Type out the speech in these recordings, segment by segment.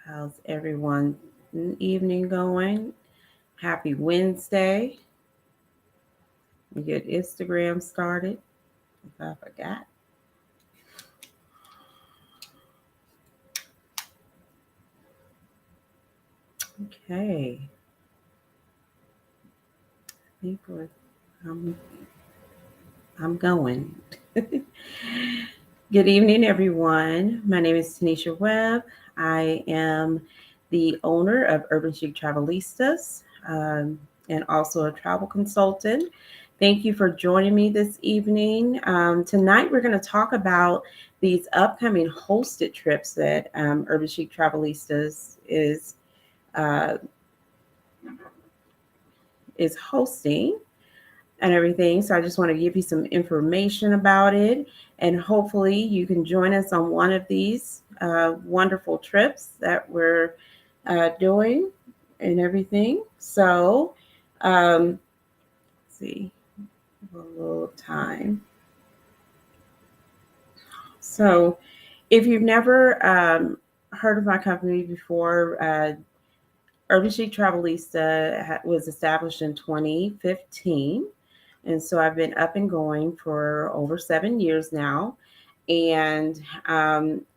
How's everyone evening going? Happy Wednesday. We get Instagram started. If I forgot. Okay. I think I'm, I'm going. Good evening, everyone. My name is Tanisha Webb. I am the owner of Urban Chic Travelistas and also a travel consultant. Thank you for joining me this evening. Tonight, we're going to talk about these upcoming hosted trips that Urban Chic Travelistas uh, is hosting and everything. So I just want to give you some information about it, and hopefully you can join us on one of these wonderful trips that we're doing and everything. So, let's see, a little time. So, if you've never heard of my company before, Urban Chic Travelista was established in 2015. And so I've been up and going for over 7 years now. And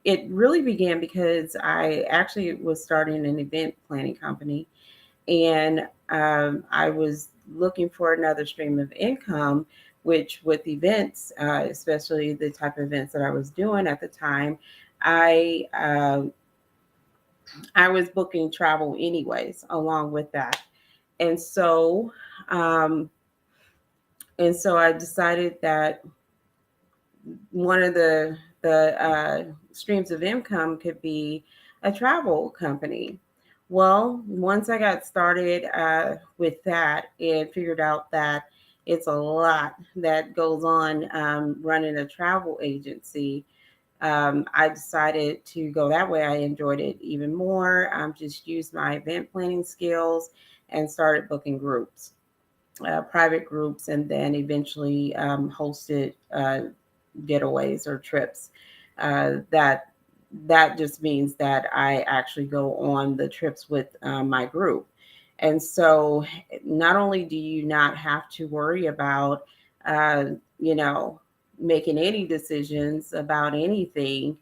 it really began because I actually was starting an event planning company. And I was looking for another stream of income, which with events, especially the type of events that I was doing at the time, I I was booking travel anyways, along with that. And so, um, and so I decided that one of the streams of income could be a travel company. Well, once I got started with that and figured out that it's a lot that goes on running a travel agency, I decided to go that way. I enjoyed it even more. Just used my event planning skills and started booking groups, private groups, and then eventually hosted getaways or trips. That just means that I actually go on the trips with my group. And so not only do you not have to worry about, uh, you know, making any decisions about anything,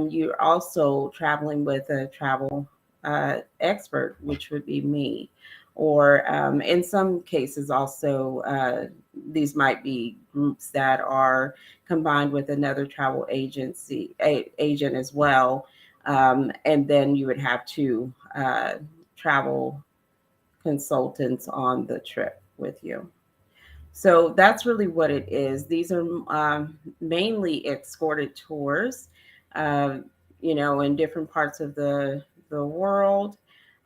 you're also traveling with a travel expert, which would be me. Or in some cases, also, these might be groups that are combined with another travel agent as well. And then you would have two travel consultants on the trip with you. So that's really what it is. These are mainly escorted tours, uh, in different parts of the world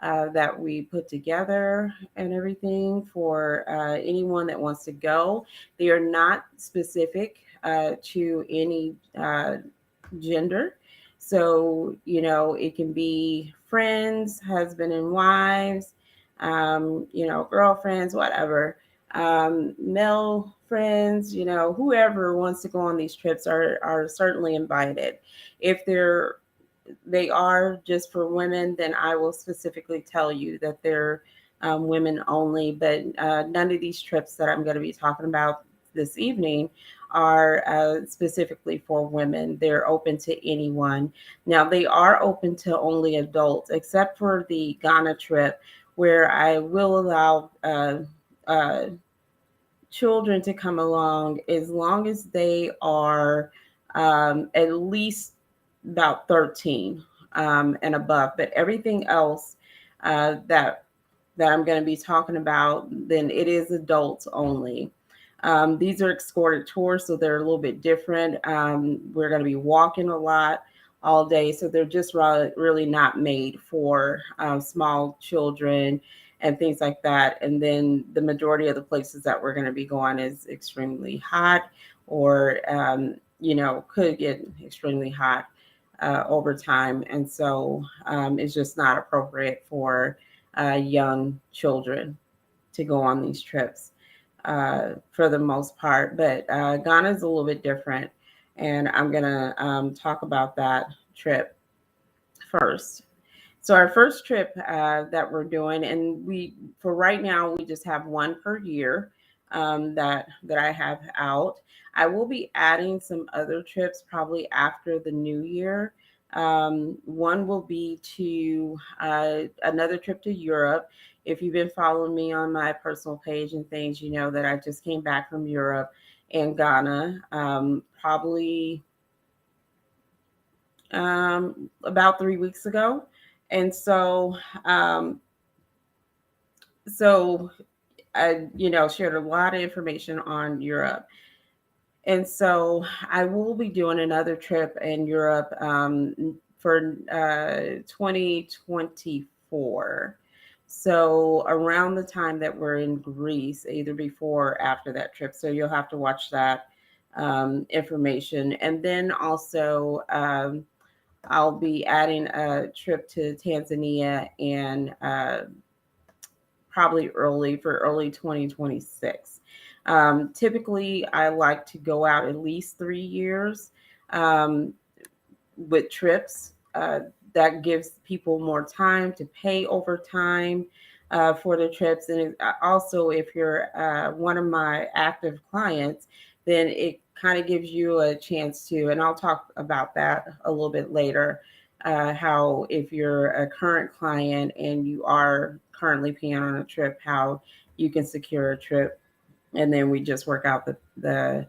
that we put together and everything for anyone that wants to go. They are not specific to any gender. So, it can be friends, husband and wives, girlfriends, whatever, male friends, whoever wants to go on these trips are certainly invited. If they are just for women, then I will specifically tell you that they're women only. But none of these trips that I'm going to be talking about this evening are specifically for women. They're open to anyone. Now, they are open to only adults, except for the Ghana trip, where I will allow uh, children to come along as long as they are at least about 13 and above. But everything else that I'm going to be talking about, then it is adults only. These are escorted tours, so they're a little bit different. We're going to be walking a lot all day, so they're just really not made for small children and things like that. And then the majority of the places that we're going to be going is extremely hot, or could get extremely hot over time, and so it's just not appropriate for young children to go on these trips for the most part. But Ghana is a little bit different, and I'm gonna talk about that trip first. So our first trip that we're doing, and we for right now we just have one per year that I have out. I will be adding some other trips probably after the new year. One will be to another trip to Europe. If you've been following me on my personal page and things, you know that I just came back from Europe and Ghana, probably about 3 weeks ago. And um, so I, shared a lot of information on Europe. And so I will be doing another trip in Europe for 2024. So around the time that we're in Greece, either before or after that trip. So you'll have to watch that information. And then also, I'll be adding a trip to Tanzania and probably early 2026. Typically, I like to go out at least 3 years um, with trips. That gives people more time to pay over time for the trips. And also, if you're one of my active clients, then it kind of gives you a chance to, and I'll talk about that a little bit later. How, if you're a current client and you are currently paying on a trip, how you can secure a trip, and then we just work out the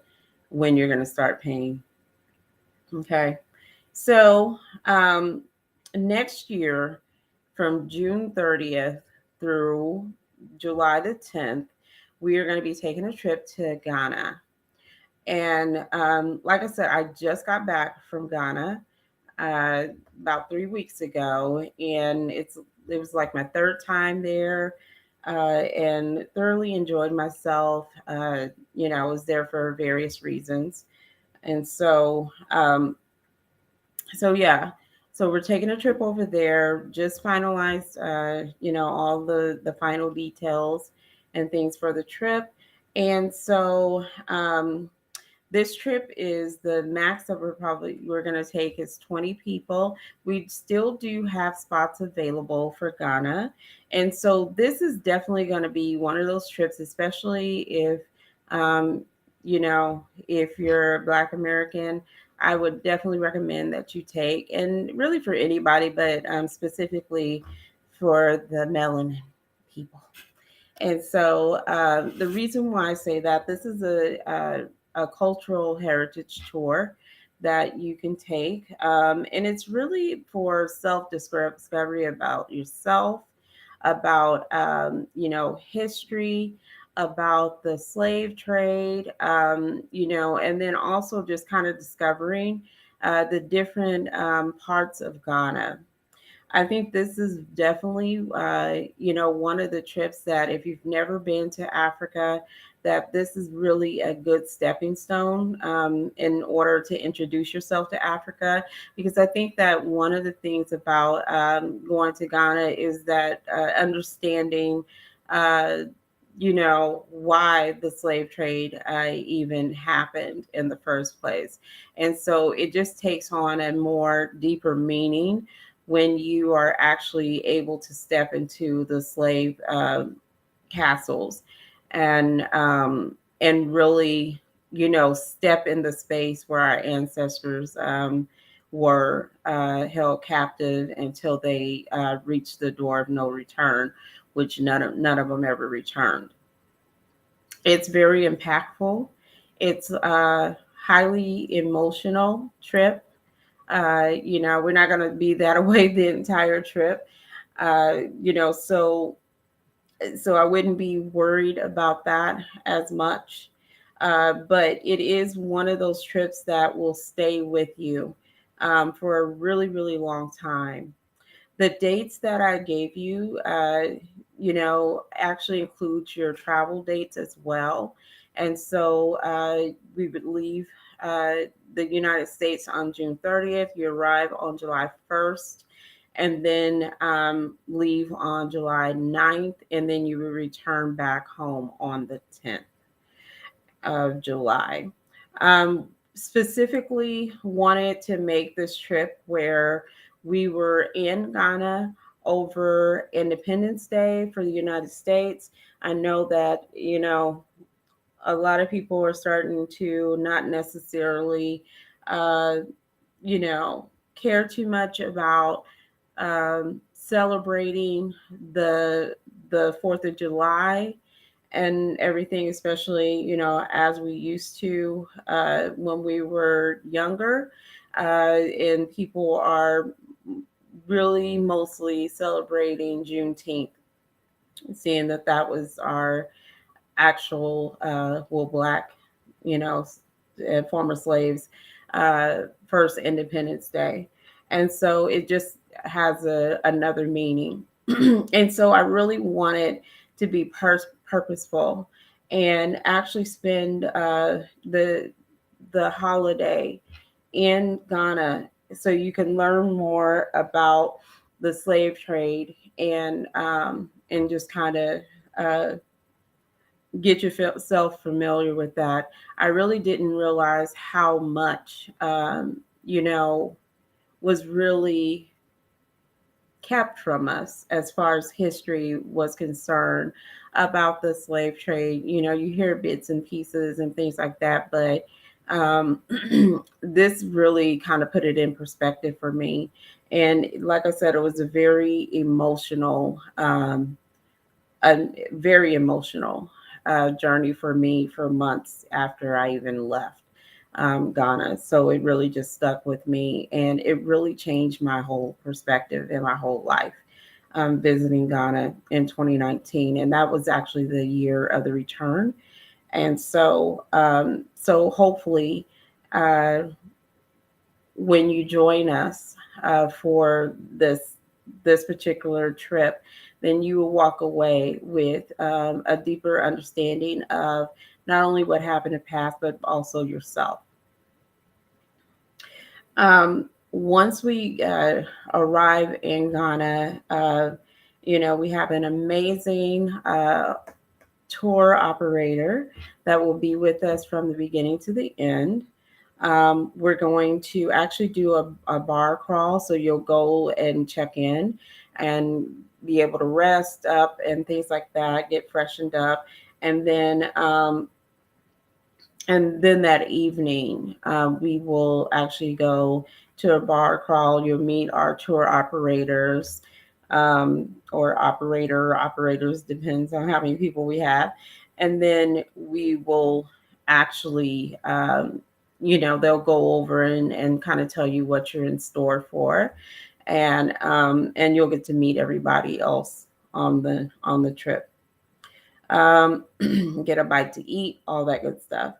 when you're going to start paying. Okay. So next year, from June 30th through July the 10th, we are going to be taking a trip to Ghana. And like I said, I just got back from Ghana uh, about 3 weeks ago, and it was like my third time there, and thoroughly enjoyed myself. I was there for various reasons, and so yeah, so we're taking a trip over there. Just finalized, all the final details and things for the trip, and so this trip is the max that we're going to take is 20 people. We still do have spots available for Ghana, and so this is definitely going to be one of those trips, especially um, if you're Black American. I would definitely recommend that you take, and really for anybody, but specifically for the melanin people. And so the reason why I say that, this is a cultural heritage tour that you can take. And it's really for self discovery about yourself, about, history, about the slave trade, and then also just kind of discovering the different parts of Ghana. I think this is definitely, one of the trips that if you've never been to Africa, that this is really a good stepping stone in order to introduce yourself to Africa. Because I think that one of the things about going to Ghana is that understanding, uh, why the slave trade even happened in the first place. And so it just takes on a more deeper meaning when you are actually able to step into the slave castles and really step in the space where our ancestors were held captive until they reached the door of no return, which none of them ever returned. It's very impactful. It's a highly emotional trip. We're not going to be that away the entire trip. So I wouldn't be worried about that as much. But it is one of those trips that will stay with you for a really, really long time. The dates that I gave you, actually includes your travel dates as well. And so we would leave the United States on June 30th. You arrive on July 1st, and then leave on July 9th, and then you will return back home on the 10th of July. Specifically wanted to make this trip where we were in Ghana over Independence Day for the United States. I know that, a lot of people are starting to not necessarily, uh, care too much about celebrating the the Fourth of July and everything, especially as we used to when we were younger, and people are really mostly celebrating Juneteenth, seeing that that was our actual, well, black, you know, former slaves, first Independence Day. And so it just has another meaning. And so I really wanted to be purposeful and actually spend the holiday in Ghana so you can learn more about the slave trade, and just kind of uh, get yourself familiar with that. I really didn't realize how much, was really kept from us as far as history was concerned about the slave trade. You hear bits and pieces and things like that, but um, this really kind of put it in perspective for me. And like I said, it was a very emotional journey for me for months after I even left Ghana. So it really just stuck with me, and it really changed my whole perspective in my whole life. Visiting Ghana in 2019, and that was actually the year of the return. And so hopefully, uh, when you join us for this particular trip, then you will walk away with a deeper understanding of not only what happened in the past, but also yourself. Once we arrive in Ghana, we have an amazing tour operator that will be with us from the beginning to the end. We're going to actually do a bar crawl, so you'll go and check in and be able to rest up and things like that, get freshened up, and then that evening, we will actually go to a bar crawl. You'll meet our tour operators, or operators, depends on how many people we have. And then we will actually, they'll go over and kind of tell you what you're in store for. And you'll get to meet everybody else on the trip, get a bite to eat, all that good stuff.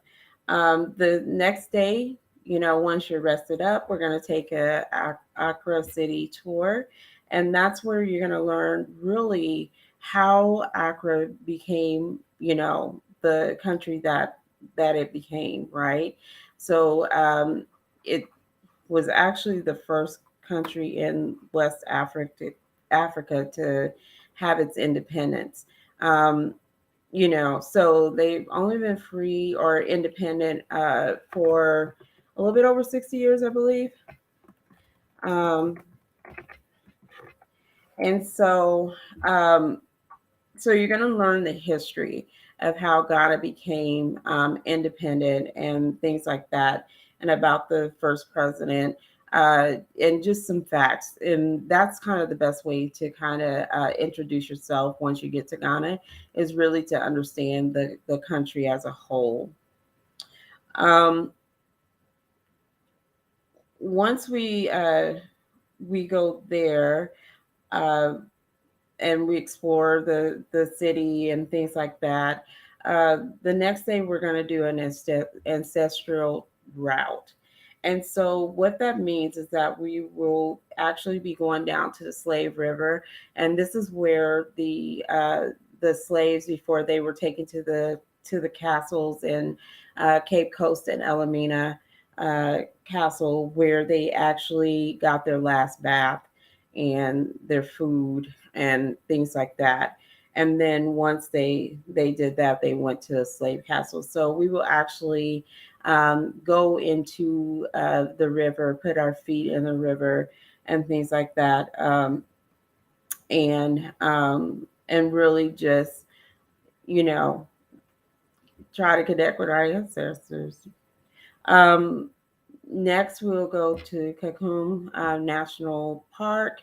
The next day, once you're rested up, we're going to take a Accra City tour. And that's where you're going to learn really how Accra became, the country that it became, right? So it was actually the first country in West Africa to have its independence. Um, so they've only been free or independent for a little bit over 60 years, I believe. Um, and um, so you're going to learn the history of how Ghana became independent and things like that, and about the first president, and just some facts. And that's kind of the best way to kind of introduce yourself once you get to Ghana, is really to understand the country as a whole. Um, Once we go there, uh, and we explore the city and things like that. The next day, we're going to do an ancestral route. And so, what that means is that we will actually be going down to the Slave River, and this is where the slaves, before they were taken to the castles in Cape Coast and Elamina Castle, where they actually got their last bath and their food and things like that. And then once they did that, they went to a slave castle. So we will actually go into the river, put our feet in the river, and things like that. and really just, you know, try to connect with our ancestors. Um, Next, we'll go to Cancun National Park,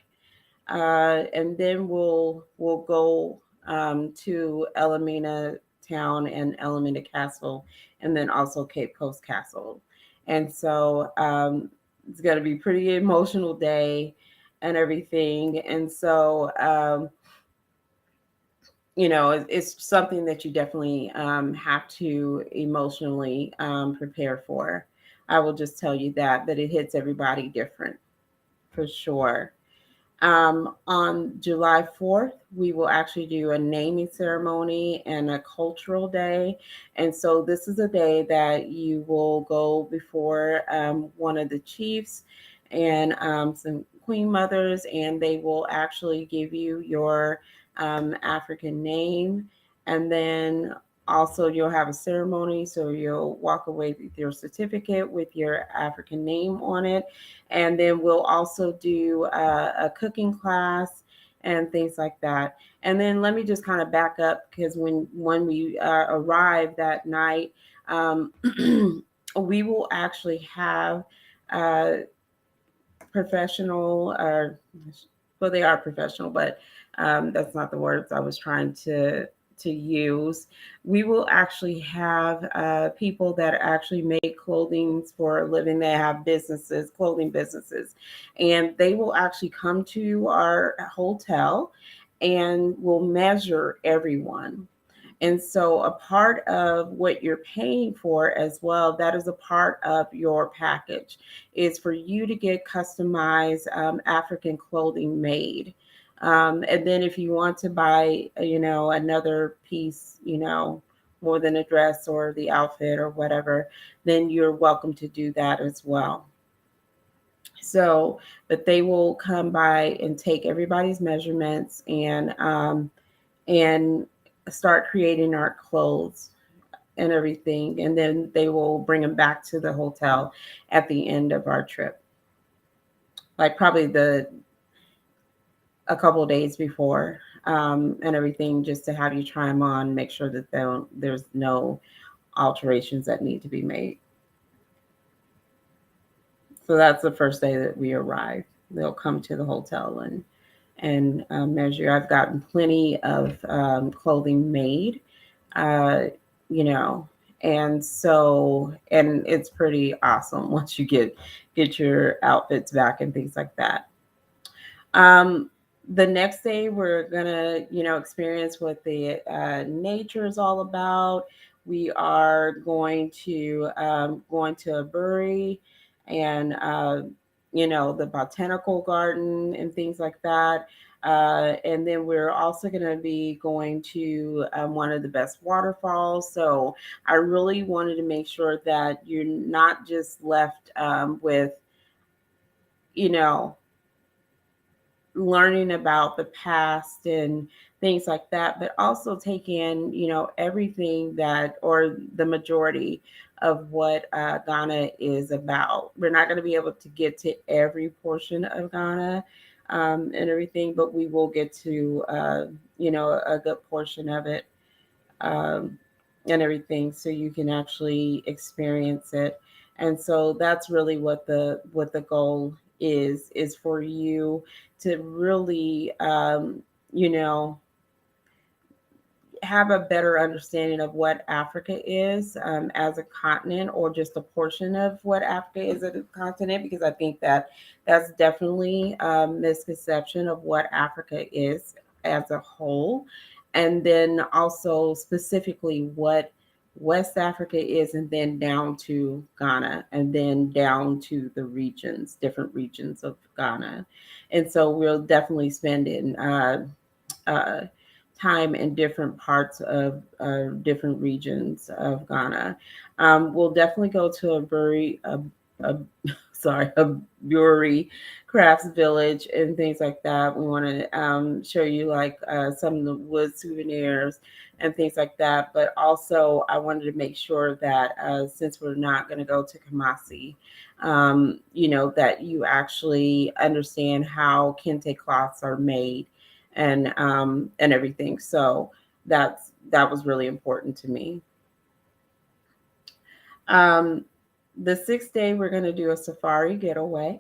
and then we'll go to Elamina Town and Elamina Castle, and then also Cape Coast Castle. And so it's going to be pretty emotional day and everything. And so it's something that you definitely have to emotionally prepare for. I will just tell you that it hits everybody different for sure. On July 4th, we will actually do a naming ceremony and a cultural day. And so this is a day that you will go before one of the chiefs and some queen mothers, and they will actually give you your African name. And then also you'll have a ceremony. So you'll walk away with your certificate with your African name on it, and then we'll also do a cooking class and things like that. And then let me just kind of back up, because when we arrive that night, um, we will actually have uh, professional, well, they are professional, but that's not the words I was trying to use. We will actually have people that actually make clothing for a living. They have businesses, clothing businesses, and they will actually come to our hotel and will measure everyone. And so, a part of what you're paying for as well, that is a part of your package, is for you to get customized African clothing made. And then, if you want to buy, another piece, more than a dress or the outfit or whatever, then you're welcome to do that as well. So, but they will come by and take everybody's measurements and start creating our clothes and everything, and then they will bring them back to the hotel at the end of our trip, like probably the a couple of days before, and everything, just to have you try them on, make sure that there's no alterations that need to be made. So that's the first day that we arrive. They'll come to the hotel and measure. I've gotten plenty of clothing made, uh, you know, and it's pretty awesome once you get your outfits back and things like that. Um, the next day, we're gonna, experience what the nature is all about. We are going to a brewery and the botanical garden and things like that. And then we're also going to be going to one of the best waterfalls. So I really wanted to make sure that you're not just left with, you know, learning about the past and things like that, but also take in, everything that, or the majority of what Ghana is about. We're not going to be able to get to every portion of Ghana and everything, but we will get to, a good portion of it um, and everything, so you can actually experience it. And so that's really what the goal is for you to really you know have a better understanding of what Africa is as a continent, or just a portion of what Africa is as a continent, because I think that that's definitely a misconception of what Africa is as a whole. And then also specifically what West Africa is, and then down to Ghana, and then down to the regions, different regions of Ghana. And so we'll definitely spend in uh, time in different parts of different regions of Ghana. We'll definitely go to a sorry, a brewery, crafts village, and things like that. We want to show you like some of the wood souvenirs and things like that. But also, I wanted to make sure that since we're not going to go to Kamasi, that you actually understand how kente cloths are made and everything. So that was really important to me. Um, the 6th day, we're going to do a safari getaway,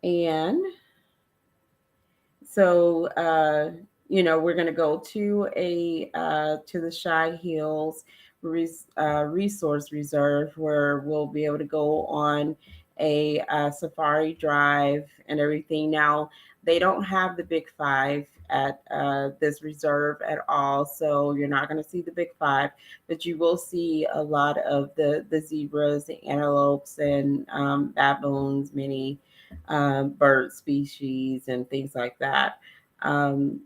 and so we're going to go to the Shy Hills Resource Reserve, where we'll be able to go on a safari drive and everything. Now, they don't have the big five at this reserve at all, so you're not going to see the big five, but you will see a lot of the zebras, the antelopes, and baboons, many bird species and things like that. Um,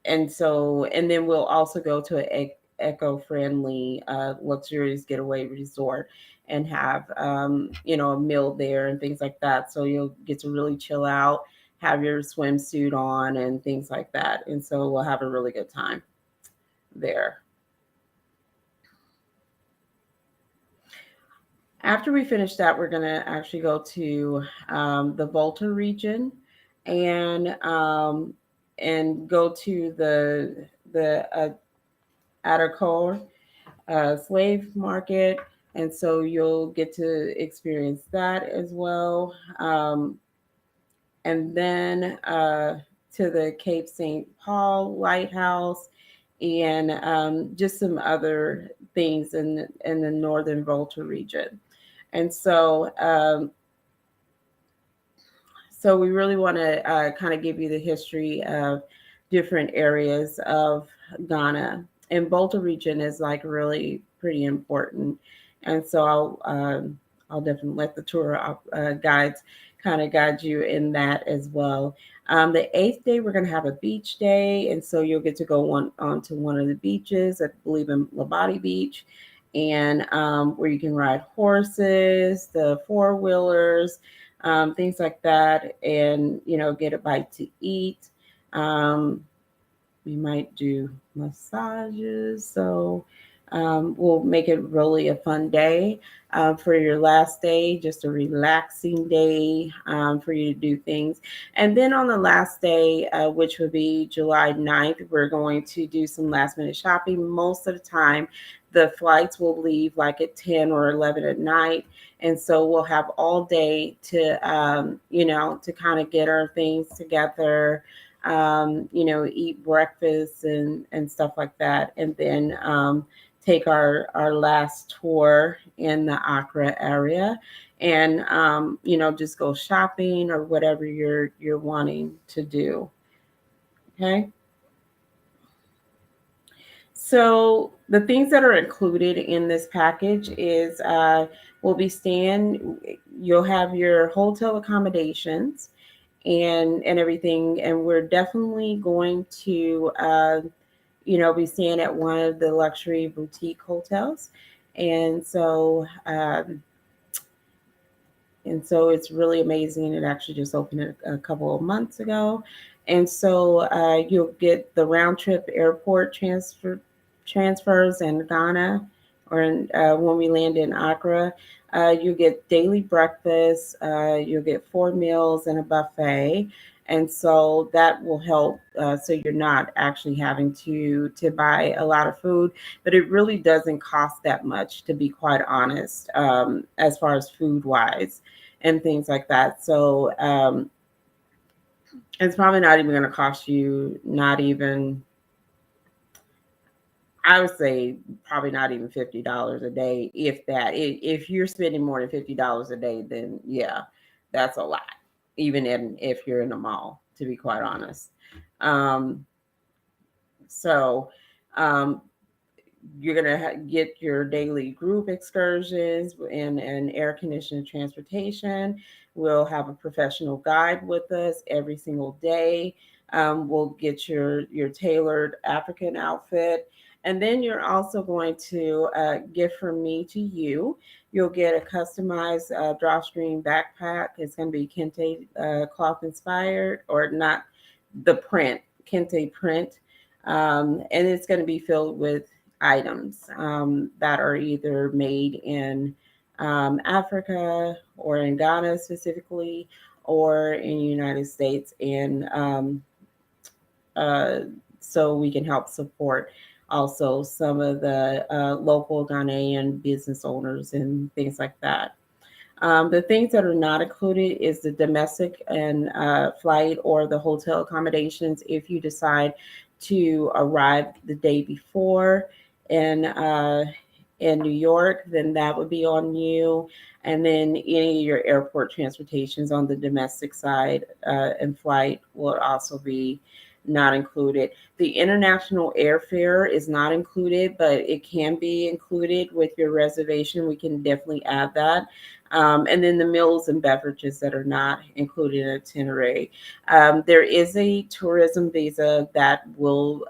and then we'll also go to an eco-friendly, luxurious getaway resort and have, a meal there and things like that. So you'll get to really chill out, have your swimsuit on and things like that. And so we'll have a really good time there. After we finish that, we're going to actually go to the Volta region and um, and go to the Atacor slave market, and so you'll get to experience that as well. And then to the Cape St. Paul Lighthouse, and just some other things in the northern Volta region. And so we really want to kind of give you the history of different areas of Ghana. And Volta region is like really pretty important. And so I'll definitely let the tour guides kind of guide you in that as well. The 8th day, we're going to have a beach day. And so you'll get to go onto one of the beaches, I believe in Labadi Beach, and where you can ride horses, the four wheelers, things like that, and get a bite to eat. Um, we might do massages, so we'll make it really a fun day for your last day, just a relaxing day for you to do things. And then on the last day, which would be July 9th, we're going to do some last minute shopping. Most of the time, the flights will leave like at 10 or 11 at night. And so we'll have all day to kind of get our things together, eat breakfast and stuff like that. And then take our last tour in the Accra area, and just go shopping or whatever you're wanting to do. Okay. So the things that are included in this package is we'll be staying. You'll have your hotel accommodations and everything, and we're definitely going to be staying at one of the luxury boutique hotels, and so it's really amazing. It actually just opened a couple of months ago. And so you'll get the round trip airport transfers in Ghana, or when we land in Accra. You get daily breakfast, you'll get 4 meals and a buffet. And so that will help, so you're not actually having to buy a lot of food, but it really doesn't cost that much, to be quite honest, as far as food wise and things like that. So it's probably not even going to cost you, not even, I would say, probably not even $50 a day, if that. If you're spending more than $50 a day, then yeah, that's a lot, even if you're in a mall, to be quite honest. Um, so um, you're going to get your daily group excursions and air conditioned transportation. We'll have a professional guide with us every single day. We'll get your tailored African outfit. And then you're also going to gift from me to you. You'll get a customized drawstring backpack. It's going to be kente cloth inspired, or not, the print, kente print. And it's going to be filled with items that are either made in Africa, or in Ghana specifically, or in the United States. And uh, so we can help support also some of the local Ghanaian business owners and things like that. The things that are not included is the domestic and flight or the hotel accommodations if you decide to arrive the day before in New York, then that would be on you. And then any of your airport transportations on the domestic side and flight will also be not included. The international airfare is not included, but it can be included with your reservation. We can definitely add that. And then the meals and beverages that are not included in itinerary. There is a tourism visa that will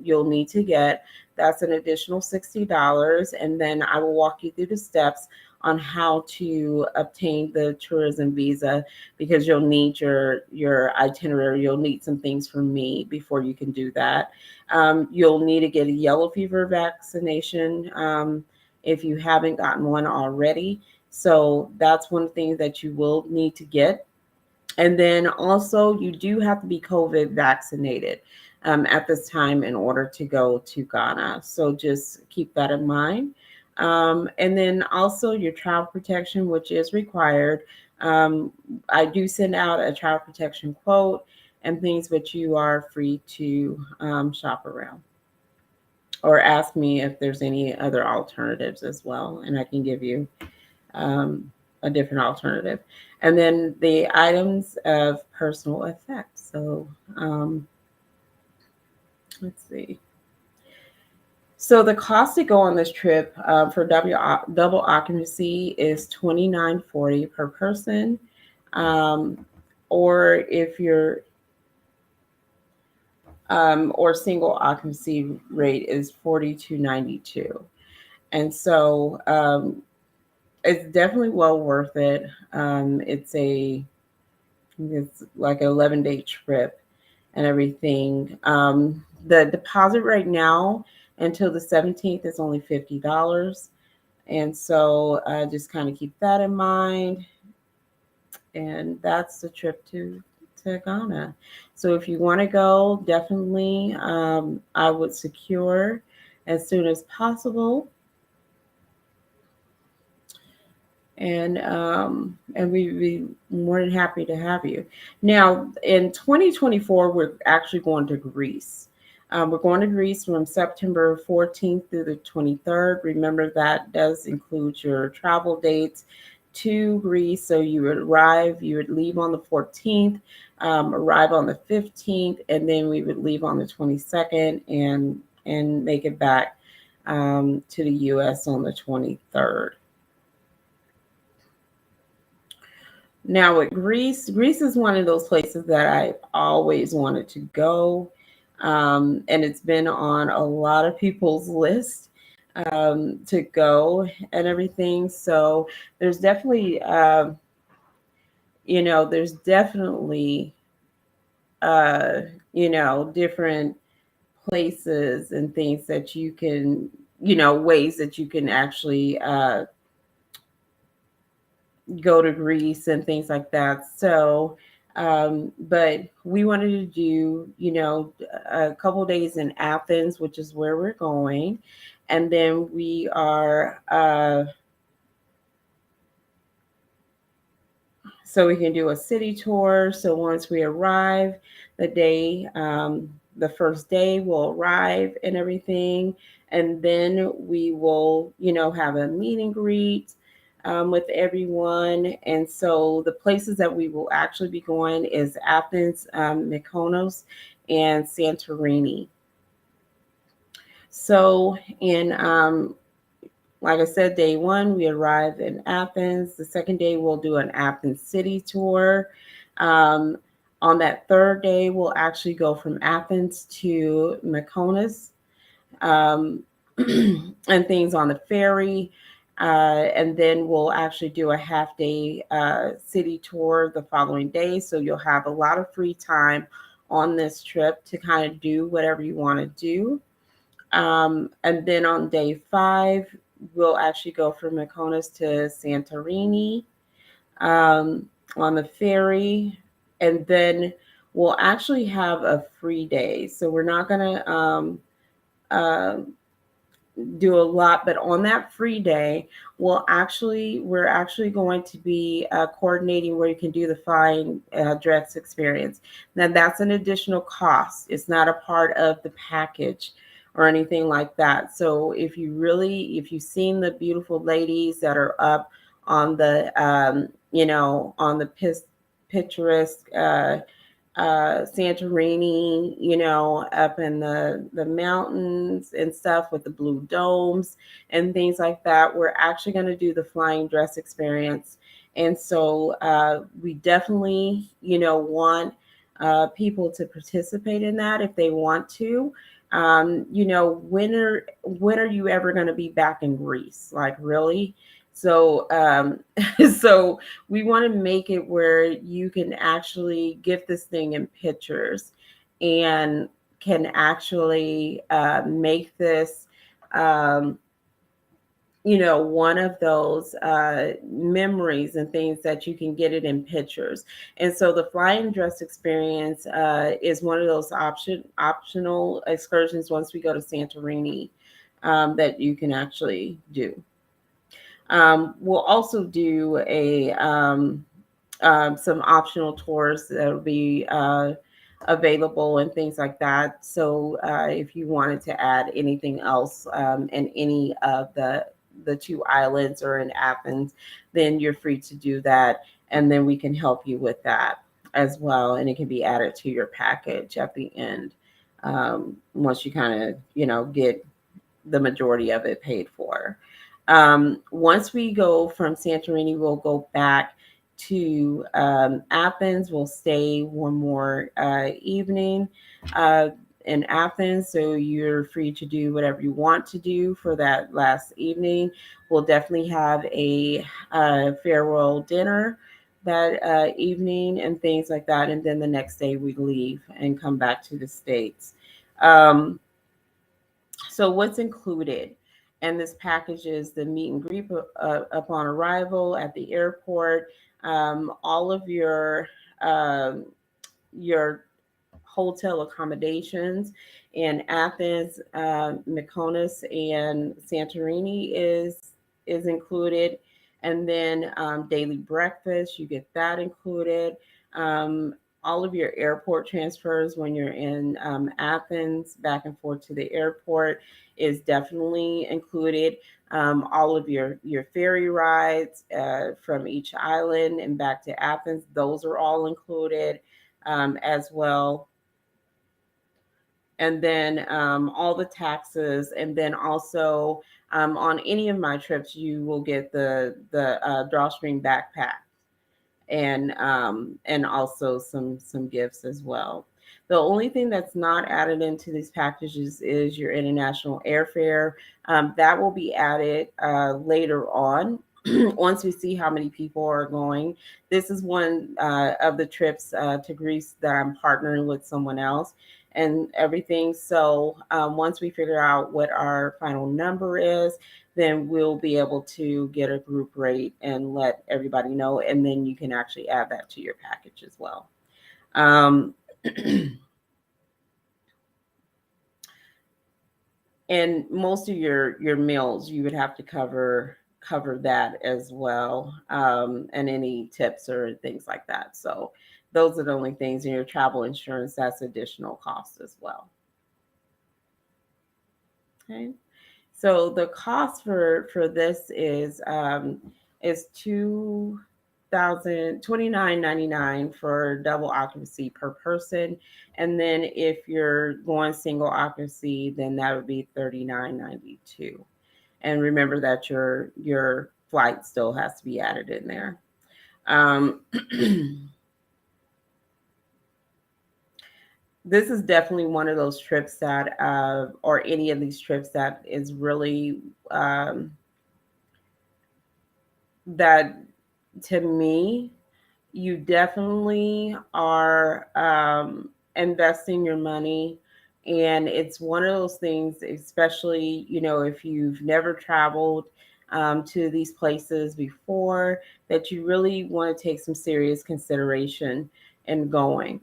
you'll need to get. That's an additional $60, and then I will walk you through the steps on how to obtain the tourism visa because you'll need your itinerary. You'll need some things from me before you can do that. You'll need to get a yellow fever vaccination if you haven't gotten one already. So that's one thing that you will need to get. And then also, you do have to be COVID vaccinated at this time in order to go to Ghana. So just keep that in mind. And then also your travel protection, which is required. Um, I do send out a travel protection quote and things, but you are free to shop around or ask me if there's any other alternatives as well. And I can give you a different alternative. And then the items of personal effect. So let's see. So the cost to go on this trip for double occupancy is $29.40 per person, um, or if you're or single occupancy rate is 42.92, and so it's definitely well worth it. It's like an 11-day trip and everything. The deposit right now until the 17th is only $50. And so just kind of keep that in mind. And that's the trip to Ghana. So if you want to go, definitely I would secure as soon as possible. And we'd be more than happy to have you. Now, in 2024, we're actually going to Greece. We're going to Greece from September 14th through the 23rd. Remember, that does include your travel dates to Greece. So you would leave on the 14th, arrive on the 15th, and then we would leave on the 22nd and make it back to the U.S. on the 23rd. Now with Greece, Greece is one of those places that I always wanted to go, and it's been on a lot of people's list to go and everything. So there's definitely, there's definitely, uh, different places and things that you can, ways that you can actually go to Greece and things like that. So, but we wanted to do, a couple days in Athens, which is where we're going. And then we are, so we can do a city tour. So once we arrive, the first day we'll arrive and everything. And then we will, have a meet and greet with everyone. And so the places that we will actually be going is Athens, Mykonos, and Santorini. So in like I said, day one, we arrive in Athens. The second day, we'll do an Athens city tour. Um, on that third day, we'll actually go from Athens to Mykonos um, and things on the ferry. And then we'll actually do a half day city tour the following day. So you'll have a lot of free time on this trip to kind of do whatever you want to do. And then on day 5, we'll actually go from Mykonos to Santorini on the ferry. And then will actually have a free day. So we're not going to uh, do a lot, but on that free day, we're actually going to be coordinating where you can do the flying dress experience. Now that's an additional cost. It's not a part of the package or anything like that. So if you've seen the beautiful ladies that are up on the on the picturesque Santorini, up in the mountains and stuff with the blue domes and things like that. We're actually going to do the flying dress experience. And so we definitely, want people to participate in that if they want to. When are you ever going to be back in Greece? Like, really? So, so we want to make it where you can actually get this thing in pictures and can actually make this one of those memories and things that you can get it in pictures. And so the flying dress experience is one of those optional excursions once we go to Santorini that you can actually do. We'll also do a some optional tours that will be available and things like that. So if you wanted to add anything else in any of the two islands or in Athens, then you're free to do that, and then we can help you with that as well, and it can be added to your package at the end once you kind of get the majority of it paid for. Once we go from Santorini, we'll go back to Athens. We'll stay one more evening in Athens. So you're free to do whatever you want to do for that last evening. We'll definitely have a farewell dinner that evening and things like that. And then the next day we leave and come back to the States. Um, so what's included? And this package is the meet and greet upon arrival at the airport, all of um, your hotel accommodations in Athens, Mykonos, and Santorini is included, and then daily breakfast, you get that included. All of your airport transfers when you're in Athens back and forth to the airport is definitely included. All of your ferry rides from each island and back to Athens, those are all included as well. And then all the taxes, and then also on any of my trips, you will get the drawstring backpack and also some gifts as well. The only thing that's not added into these packages is your international airfare. That will be added later on once we see how many people are going. This is one of the trips to Greece that I'm partnering with someone else and everything. So once we figure out what our final number is, then we'll be able to get a group rate and let everybody know. And then you can actually add that to your package as well. Um, and most of your meals you would have to cover that as well, and any tips or things like that. So those are the only things in your travel insurance. That's additional cost as well. Okay. So the cost for this is 2,029.99 for double occupancy per person, and then if you're going single occupancy, then that would be 39.92. And remember that your flight still has to be added in there. Um, this is definitely one of those trips that, or any of these trips that is really that to me, you definitely are investing your money. And it's one of those things, especially, if you've never traveled to these places before, that you really want to take some serious consideration in going.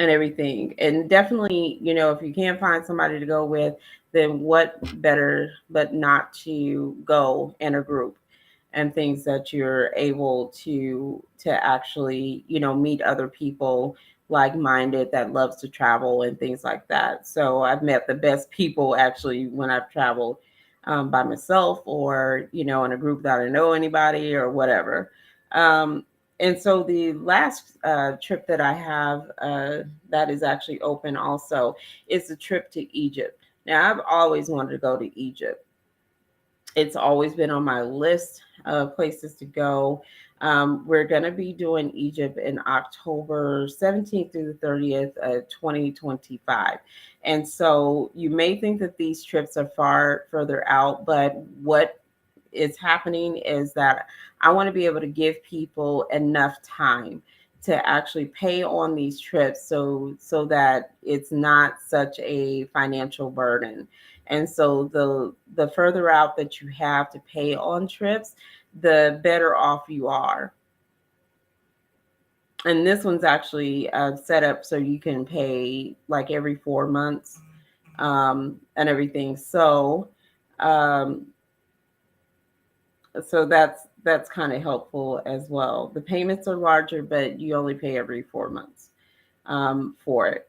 and everything. And definitely, if you can't find somebody to go with, then what better but not to go in a group, and things that you're able to actually, meet other people like-minded that loves to travel and things like that. So I've met the best people actually when I've traveled by myself, or in a group that I know anybody or whatever. um, and so the last trip that I have that is actually open also is a trip to Egypt. Now, I've always wanted to go to Egypt. It's always been on my list of places to go. We're going to be doing Egypt in October 17th through the 30th, 2025. And so you may think that these trips are far further out, but what is happening is that I want to be able to give people enough time to actually pay on these trips, so that it's not such a financial burden. And so the further out that you have to pay on trips, the better off you are. And this one's actually set up so you can pay like every 4 months, and everything. Um, so that's kind of helpful as well. The payments are larger, but you only pay every 4 months for it.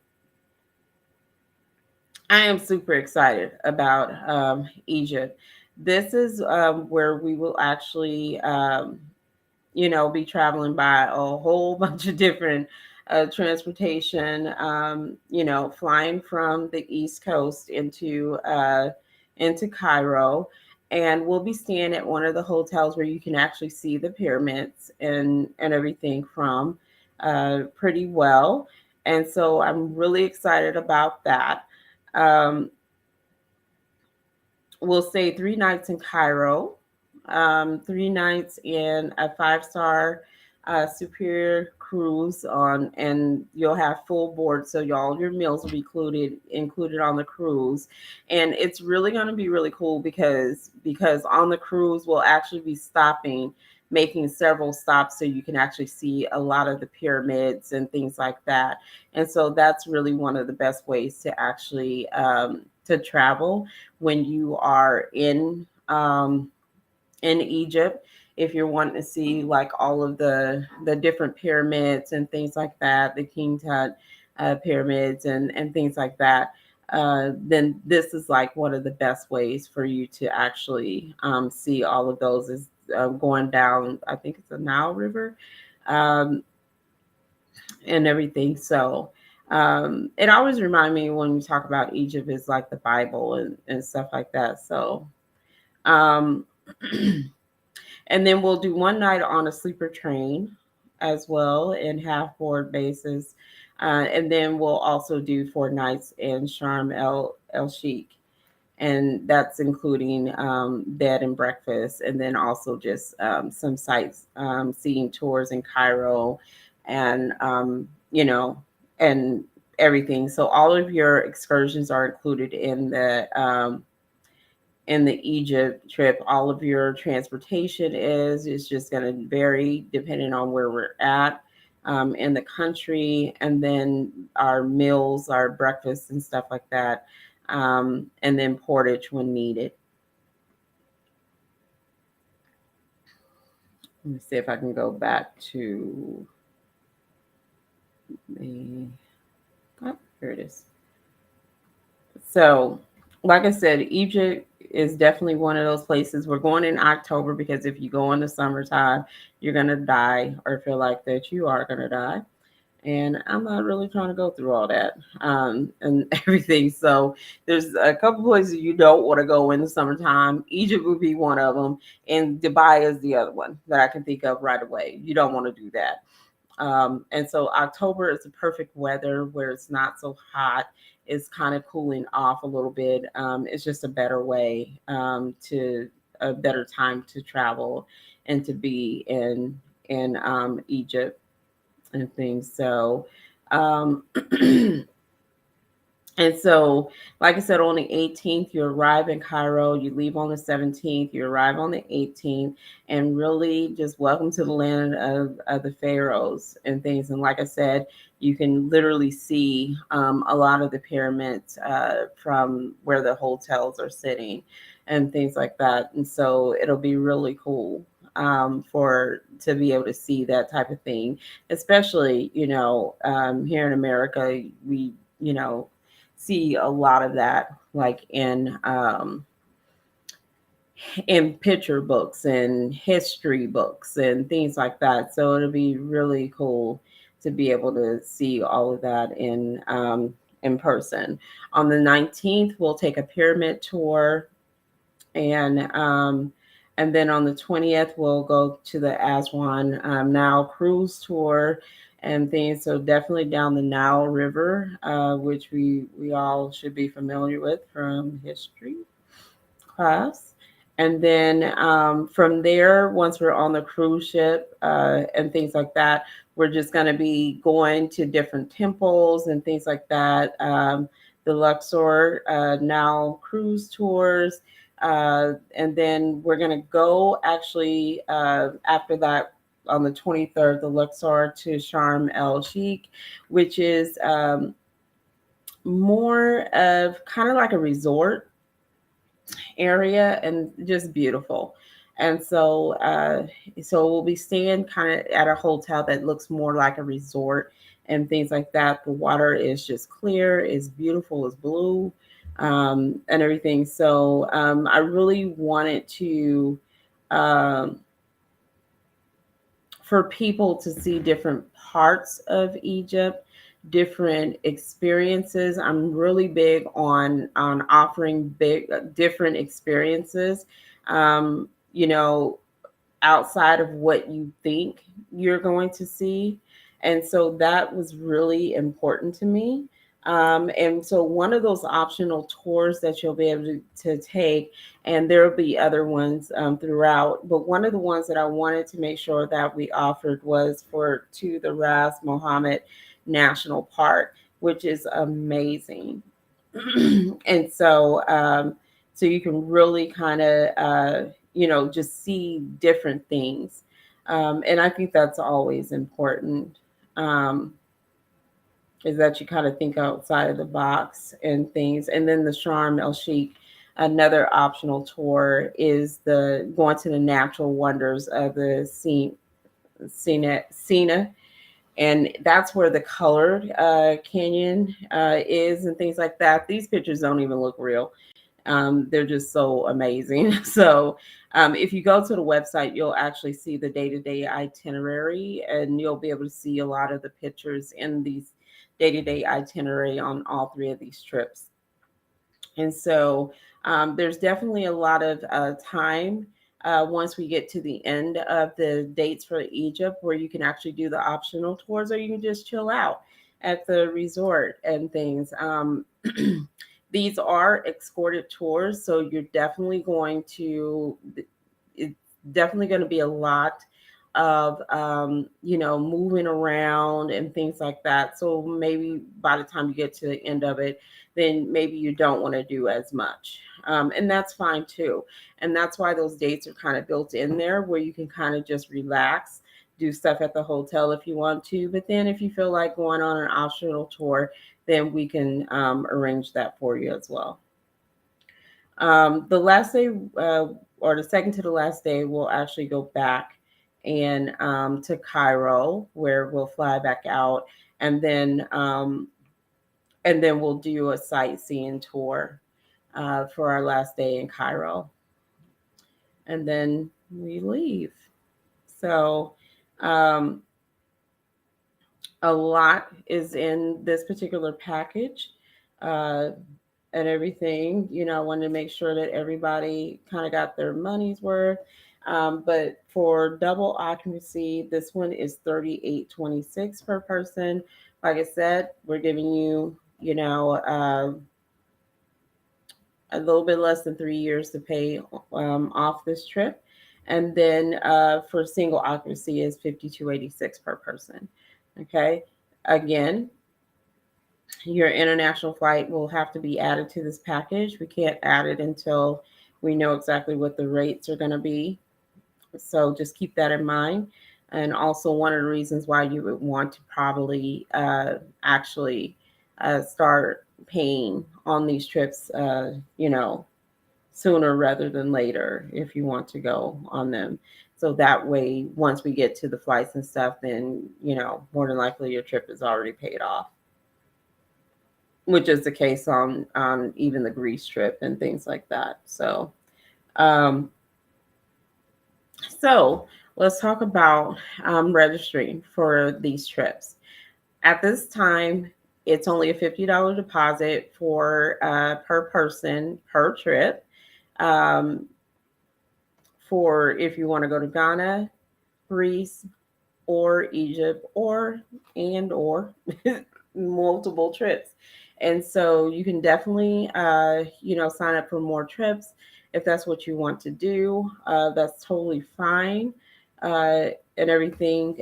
I am super excited about Egypt. This is where we will actually be traveling by a whole bunch of different transportation, flying from the East Coast into Cairo. And we'll be staying at one of the hotels where you can actually see the pyramids and everything from pretty well. And so I'm really excited about that. Um, we'll stay 3 nights in Cairo, 3 nights in a five-star Superior cruise and you'll have full board, so all your meals will be included on the cruise. And it's really going to be really cool because on the cruise we'll actually be stopping, making several stops, so you can actually see a lot of the pyramids and things like that. And so that's really one of the best ways to actually to travel when you are in Egypt. If you're wanting to see like all of the different pyramids and things like that, the King Tut pyramids and things like that, then this is like one of the best ways for you to actually see all of those, is going down, I think it's the Nile River, um, and everything. So it always reminds me when we talk about Egypt is like the Bible and stuff like that. So um, and then we'll do one night on a sleeper train as well in half board basis. And then we'll also do 4 nights in El Sheikh. And that's including bed and breakfast, and then also just some sites, seeing tours in Cairo, and and everything. So all of your excursions are included in the Egypt trip. All of your transportation is just going to vary depending on where we're at in the country, and then our meals, our breakfast, and stuff like that, and then portage when needed. Let me see if I can go back to the. Oh, here it is. So, like I said, Egypt is definitely one of those places. We're going in October because if you go in the summertime, you're gonna die or feel like that you are gonna die. And I'm not really trying to go through all that and everything. So there's a couple places you don't want to go in the summertime. Egypt would be one of them, and Dubai is the other one that I can think of right away. You don't want to do that. And so October is the perfect weather where it's not so hot. It's kind of cooling off a little bit. It's just a better way to a better time to travel and to be in Egypt and things. So um, And so, like I said, on the 18th, you arrive in Cairo, you leave on the 17th, you arrive on the 18th, and really just welcome to the land of the pharaohs and things. And like I said, you can literally see a lot of the pyramids from where the hotels are sitting and things like that. And so it'll be really cool for to be able to see that type of thing, especially, here in America, we, see a lot of that like in picture books and history books and things like that. So it'll be really cool to be able to see all of that in person. On the 19th, we'll take a pyramid tour, and then on the 20th we'll go to the Aswan Nile cruise tour and things. So definitely down the Nile River, which we all should be familiar with from history class. And then from there, once we're on the cruise ship and things like that, we're just going to be going to different temples and things like that. The Luxor Now cruise tours. And then we're going to go actually after that on the 23rd, the Luxor to Sharm el Sheikh, which is more of kind of like a resort area and just beautiful. And so we'll be staying kind of at a hotel that looks more like a resort and things like that. The water is just clear, is beautiful, is blue, and everything. So I really wanted to um, for people to see different parts of Egypt, different experiences. I'm really big on offering big different experiences. You know, outside of what you think you're going to see. And so that was really important to me. And so one of those optional tours that you'll be able to take, and there will be other ones throughout, but one of the ones that I wanted to make sure that we offered was for to the Ras Mohammed National Park, which is amazing. And so you can really kind of just see different things, and I think that's always important, um, is that you kind of think outside of the box and things. And then the Sharm el Sheikh, another optional tour is the going to the natural wonders of the Sina, and that's where the colored canyon is and things like that. These pictures don't even look real. They're just so amazing. So, if you go to the website, you'll actually see the day to day itinerary, and you'll be able to see a lot of the pictures in these day to day itinerary on all three of these trips. And so there's definitely a lot of time once we get to the end of the dates for Egypt where you can actually do the optional tours or you can just chill out at the resort and things. These are escorted tours, so you're definitely going to, it's definitely going to be a lot of moving around and things like that. So maybe by the time you get to the end of it, then maybe you don't want to do as much, and that's fine too. And that's why those dates are kind of built in there where you can kind of just relax, do stuff at the hotel if you want to, but then if you feel like going on an optional tour, then we can arrange that for you as well. The last day, or the second to the last day, we'll actually go back and to Cairo, where we'll fly back out, and then we'll do a sightseeing tour for our last day in Cairo, and then we leave. So um, a lot is in this particular package. Uh, and everything. I wanted to make sure that everybody kind of got their money's worth. But for double occupancy, this one is 38.26 per person. Like I said, we're giving you, a little bit less than 3 years to pay off this trip. And then for single occupancy is 52.86 per person. Okay. Again, Your international flight will have to be added to this package. We can't add it until we know exactly what the rates are going to be. So just keep that in mind. And also, one of the reasons why you would want to probably actually start paying on these trips, sooner rather than later if you want to go on them. So that way, once we get to the flights and stuff, then, more than likely your trip is already paid off, which is the case on even the Greece trip and things like that. Um, so let's talk about registering for these trips. At this time, it's only a $50 deposit for per person per trip. Um, for if you want to go to Ghana, Greece, or Egypt, or multiple trips. And so you can definitely, sign up for more trips if that's what you want to do. That's totally fine, and everything.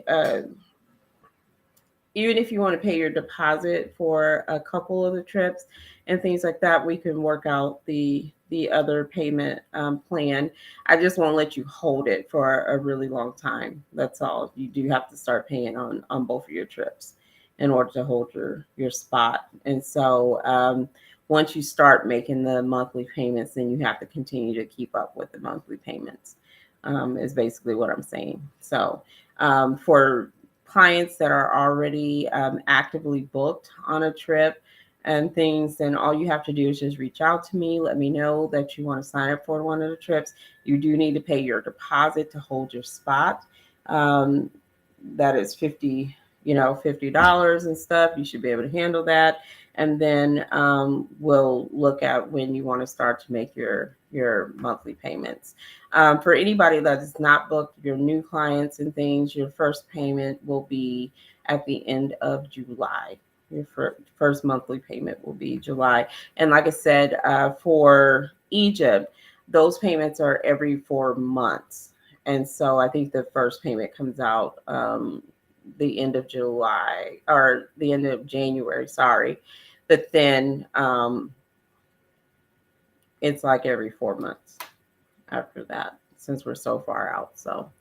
Even if you want to pay your deposit for a couple of the trips and things like that, we can work out the other payment plan. I just won't let you hold it for a really long time. That's all. You do have to start paying on both of your trips in order to hold your spot. And so once you start making the monthly payments, then you have to continue to keep up with the monthly payments. Is basically what I'm saying. So for clients that are already actively booked on a trip and things, then all you have to do is just reach out to me. Let me know that you want to sign up for one of the trips. You do need to pay your deposit to hold your spot. Um, that is $50 and stuff. You should be able to handle that. And then we'll look at when you want to start to make your monthly payments. For anybody that is not booked, your new clients and things, your first payment will be at the end of July. Your first monthly payment will be July. And like I said, for Egypt, those payments are every 4 months. And so I think the first payment comes out the end of July or the end of January, sorry. But then it's like every 4 months after that, since we're so far out. So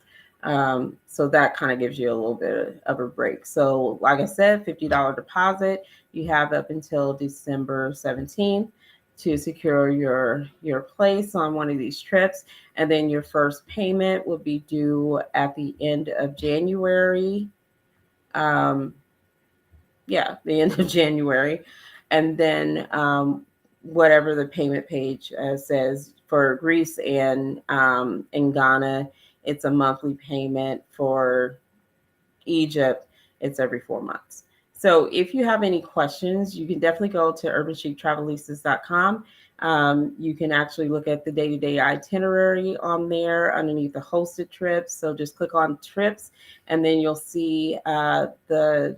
that kind of gives you a little bit of a break. So like I said, $50 deposit. You have up until December 17th to secure your place on one of these trips. And then your first payment will be due at the end of January. Um, yeah, the end of January. And then whatever the payment page says for Greece and in Ghana, it's a monthly payment. For Egypt, it's every 4 months. So if you have any questions, you can definitely go to urbanchictravelistas.com. You can actually look at the day-to-day itinerary on there underneath the hosted trips. So just click on trips, and then you'll see the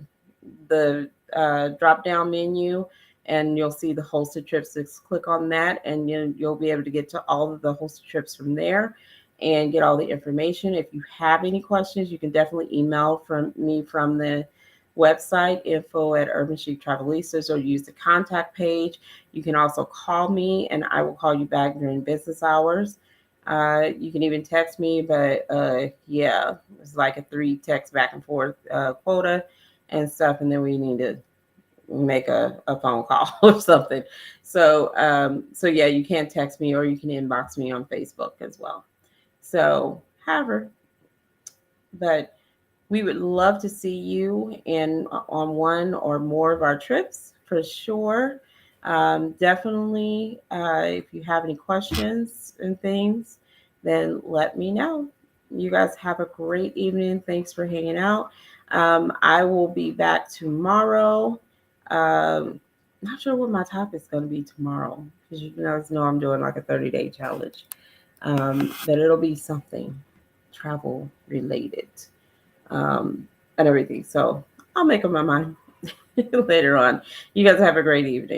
drop down menu, and you'll see the hosted trips. Just click on that, and you'll be able to get to all of the hosted trips from there and get all the information. If you have any questions, you can definitely email from me from the website, info@Urban Chic Travelistas, or use the contact page. You can also call me, and I will call you back during business hours. You can even text me, but yeah, it's like a 3 text back and forth quota and stuff, and then we need to make a phone call or something. So yeah, you can text me, or you can inbox me on Facebook as well. So, however, but we would love to see you on one or more of our trips for sure. Definitely, if you have any questions and things, then let me know. You guys have a great evening. Thanks for hanging out. I will be back tomorrow. Not sure what my topic's going to be tomorrow, because you guys know I'm doing like a 30-day challenge. But it'll be something travel related and everything. So I'll make up my mind later on. You guys have a great evening.